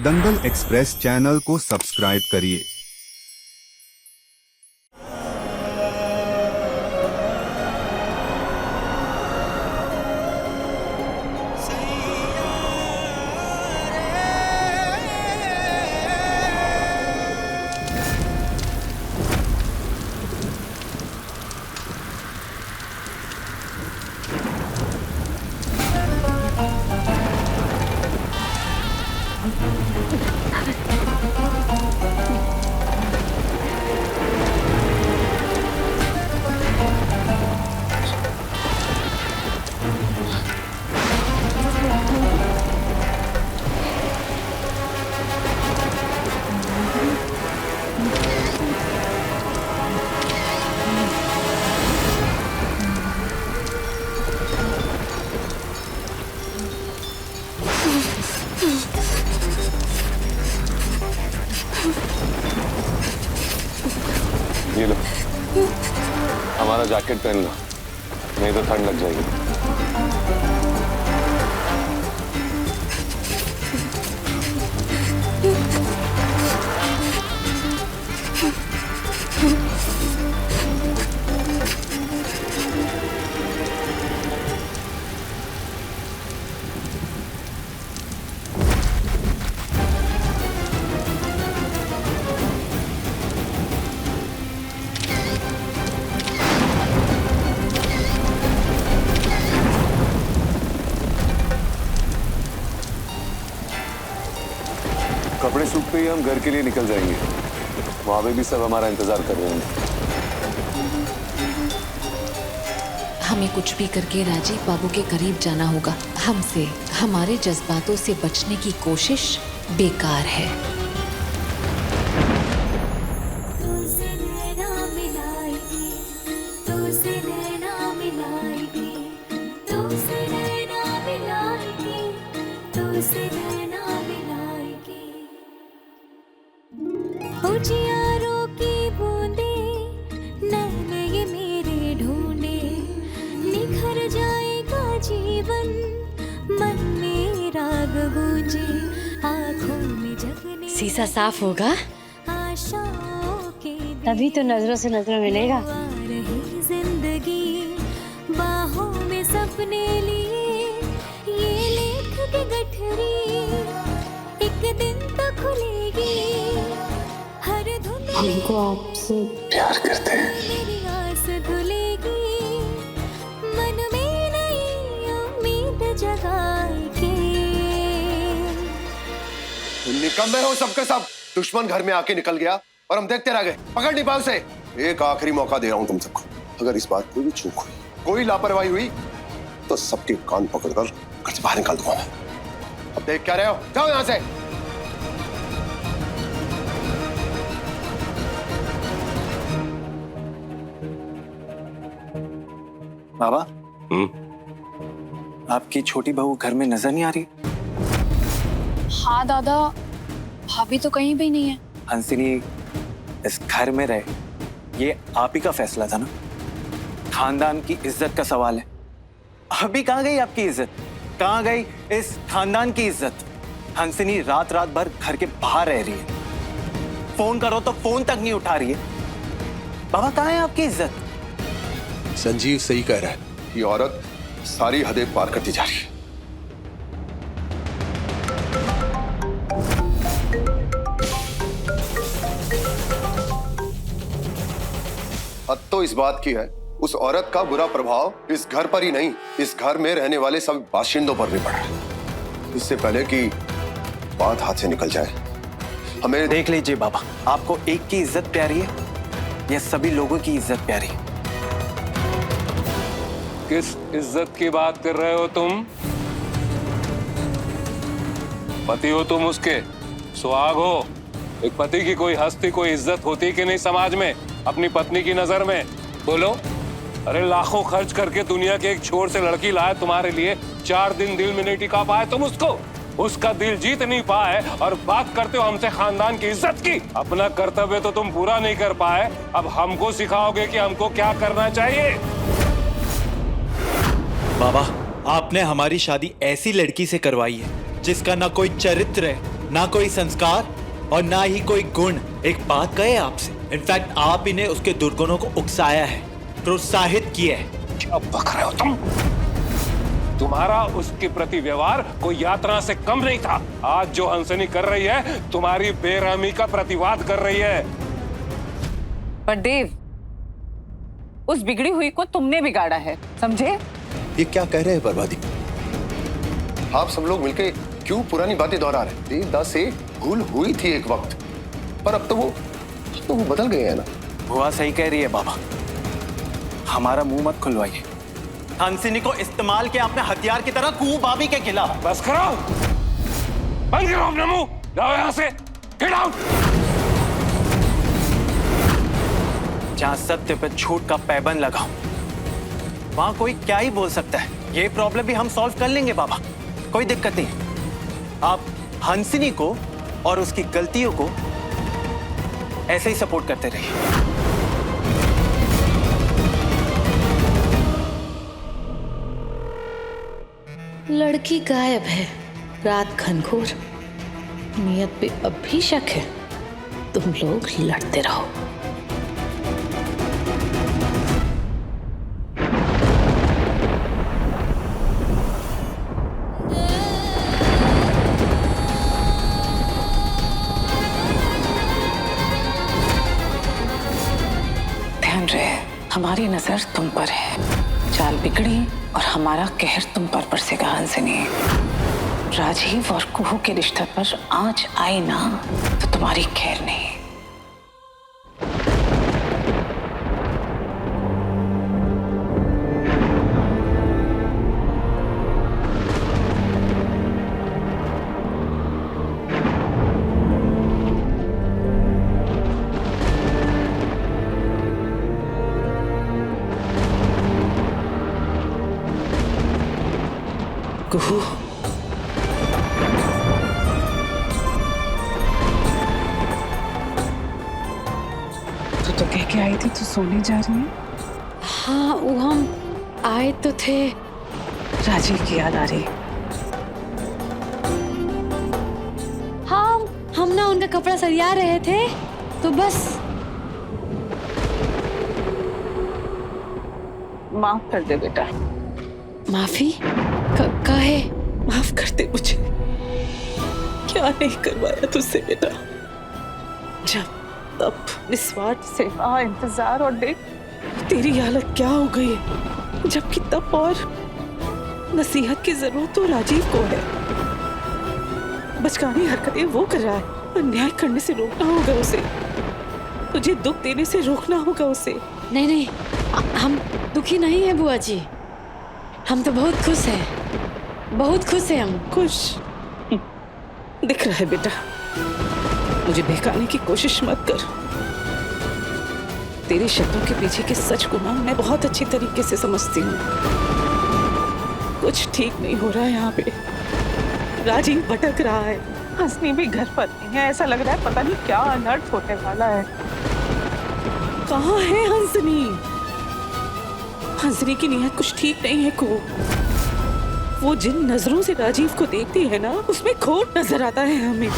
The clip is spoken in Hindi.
दंगल एक्सप्रेस चैनल को सब्सक्राइब करिए। ये लो, हमारा जैकेट पहन लो, नहीं तो ठंड लग जाएगी। कपड़े सूख पे ही हम घर के लिए निकल जाएंगे। वहां पे भी सब हमारा इंतजार कर रहे हैं। हमें कुछ भी करके राजीव बाबू के करीब जाना होगा। हमसे हमारे जज्बातों से बचने की कोशिश बेकार है। उजियारों की बूंदे नैन ये मेरे ढूंढे, निखर जाएगा जीवन, मन में राग गूंजे, आँखों में जगने शीशा साफ होगा आशाओं के तभी तो नजरों से नजर मिलेगा। आ रही जिंदगी बाहों में सपने लिए, ये लेख के गठरी एक दिन तो खुलेगी। हमको आपसे प्यार करते हैं। मेरी आस धुलेगी, मन में नई उम्मीद जगाएगी। निकम्मे हो सबके सब। दुश्मन घर में आके निकल गया और हम देखते रह गए। पकड़ नहीं पाए उसे। एक आखिरी मौका दे रहा हूं तुम सबको। अगर इस बार कोई भी चूक हुई, कोई लापरवाही हुई, तो सबके कान पकड़कर घर से बाहर निकाल दूंगा मैं। अब देख क्या रहे हो? जाओ यहां से। बाबा, आपकी छोटी बहू घर में नजर नहीं आ रही? हाँ दादा, भाभी तो कहीं भी नहीं है। हंसिनी इस घर में रहे, ये आप ही का फैसला था ना। खानदान की इज्जत का सवाल है। अभी कहाँ गई आपकी इज्जत? कहाँ गई इस खानदान की इज्जत? हंसिनी रात रात भर घर के बाहर रह रही है। फोन करो तो फोन तक नहीं उठा रही है। बाबा, कहाँ है आपकी इज्जत? संजीव सही कह रहा है। ये औरत सारी हदें पार करती जा रही है। हद तो इस बात की है, उस औरत का बुरा प्रभाव इस घर पर ही नहीं, इस घर में रहने वाले सब बाशिंदों पर भी पड़ रहा है। इससे पहले कि बात हाथ से निकल जाए, हमें देख लीजिए बाबा, आपको एक की इज्जत प्यारी है या सभी लोगों की इज्जत प्यारी है? किस इज्जत की बात कर रहे हो तुम? पति हो तुम उसके, सुहाग हो। एक पति की कोई हस्ती, कोई इज्जत होती कि नहीं समाज में अपनी पत्नी की नजर में? बोलो। अरे लाखों खर्च करके दुनिया के एक छोर से लड़की लाए तुम्हारे लिए, 4 दिन दिल में नहीं टिका पाए तुम उसको, उसका दिल जीत नहीं पाए और बात करते हो हमसे खानदान की इज्जत की। अपना कर्तव्य तो तुम पूरा नहीं कर पाए, अब हमको सिखाओगे कि हमको क्या करना चाहिए। बाबा, आपने हमारी शादी ऐसी लड़की से करवाई है जिसका ना कोई चरित्र है, ना कोई संस्कार और ना ही कोई गुण। एक बात कहे आपसे, इनफैक्ट आप ही ने उसके दुर्गुणों को उकसाया है, प्रोत्साहित किया है। क्या बक रहे हो तुम? तुम्हारा उसके प्रति व्यवहार कोई यात्रा से कम नहीं था। आज जो हंसनी कर रही है तुम्हारी बेरहमी का प्रतिवाद कर रही है। पर देव, उस बिगड़ी हुई को तुमने बिगाड़ा है, समझे? ये क्या कह रहे हैं बर्बादी? आप सब लोग मिलके क्यों पुरानी बातें दोहरा रहे हैं? देवदास से भूल हुई थी एक वक्त, पर अब तो वो बदल गए हैं ना। बुआ सही कह रही है बाबा, हमारा मुंह मत खुलवाइए। हंसिनी को इस्तेमाल किया आपने हथियार की तरह कुहू भाभी के खिलाफ। बस करो, बंद करो अपना मुंह, जाओ यहां से, गेट आउट। जहां सत्य पे झूठ का पैबंद लगाओ, वहां कोई क्या ही बोल सकता है। ये प्रॉब्लम भी हम सॉल्व कर लेंगे बाबा, कोई दिक्कत नहीं। आप हंसिनी को और उसकी गलतियों को ऐसे ही सपोर्ट करते रहिए। लड़की गायब है, रात घनघोर, नियत पे अब भी शक है। तुम लोग लड़ते रहो। ध्यान रहे, हमारी नजर तुम पर है। चाल बिगड़ी और हमारा कहर तुम पर बरसेगा हंसिनी। राजीव और कुहू के रिश्ते पर आंच आई ना तो तुम्हारी खैर नहीं। कुहू, तो कह के आई थी तो सोने जा रही है? हाँ वो हम आए तो थे। राजीव की याद आ रही? हाँ हम ना उनका कपड़ा सरिया रहे थे तो बस। माफ कर दे बेटा। माफी? काहे? माफ कर दे मुझे। क्या नहीं करवाया तुझसे बेटा? जब तब निस्वार्थ सेवा, इंतजार और देख तेरी हालत क्या हो गई है, जबकि तब और नसीहत की जरूरत तो राजीव को है। बचकानी हरकतें वो कर रहा है, अन्याय करने से रोकना होगा उसे। तुझे दुख देने से रोकना होगा उसे। नहीं नहीं, हम दुखी नहीं है बुआ जी, हम तो बहुत खुश हैं, बहुत खुश हैं हम। खुश दिख रहा है बेटा, मुझे बहकाने की कोशिश मत कर। तेरे शब्दों के पीछे के सच को ना मैं बहुत अच्छी तरीके से समझती हूँ। कुछ ठीक नहीं हो रहा है यहाँ पे। राजीव भटक रहा है। हंसनी भी घर पर नहीं है, ऐसा लग रहा है पता नहीं क्या अनर्थ होने वाला है। कहाँ है हंसनी? हंसनी की नीयत कुछ ठीक नहीं है को। वो जिन नजरों से राजीव को देखती है ना, उसमें खोट नजर आता है हमें।